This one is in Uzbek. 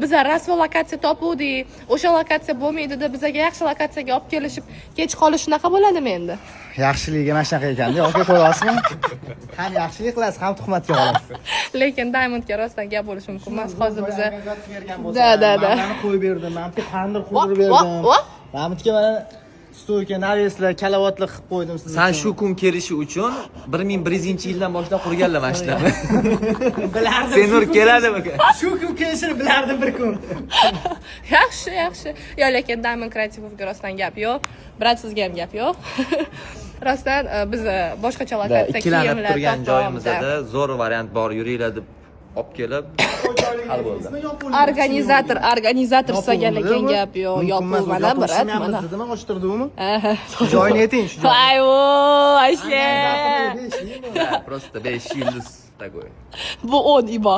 biza rasvo lokatsiya topuvdik. O'sha lokatsiya bo'lmaydi-da, bizaga yaxshi lokatsiyaga olib kelishib, kech qolish shunaqa bo'ladimi endi? Yaxshiligi mana shunaqa ekan-da, yoki ko'ryapsizmi? Ham yaxshilik qilasiz, ham tuhmatga olasiz. Lekin Diamondga rostdan gap bo'lishi mumkin emas. Hozir biza Da. Mani qo'yib berdim, men tandir qurdirib berdim. Diamondga mana stoyka, naveslar, kalavatlar qilib qo'ydim sizga. Sen shu kun kelishi uchun 1100-yildan boshlab qurganlar mana shularni. Bilardim. Senur keladimi? Shu kun kelishini bilardim bir kun. yaxshi. Yo, lekin Diamond Creative'ga rostdan gap yo'q. Brat, sizga ham gap yo'q. Rostdan biz boshqacha lokatsiya ikkilanib kiyimlar turgan joyimizda zo'r variant bor, yuringlar deb olib kelib hal bo'ldi. Organizator sizga lekin gap yo'q. Yopilmadi, brat, mana. Nima ochtirdingmi? Joyini ayting, shu joy. Ayvo, ashe. Просто 5 yulduz такой. Bu 10 ibo.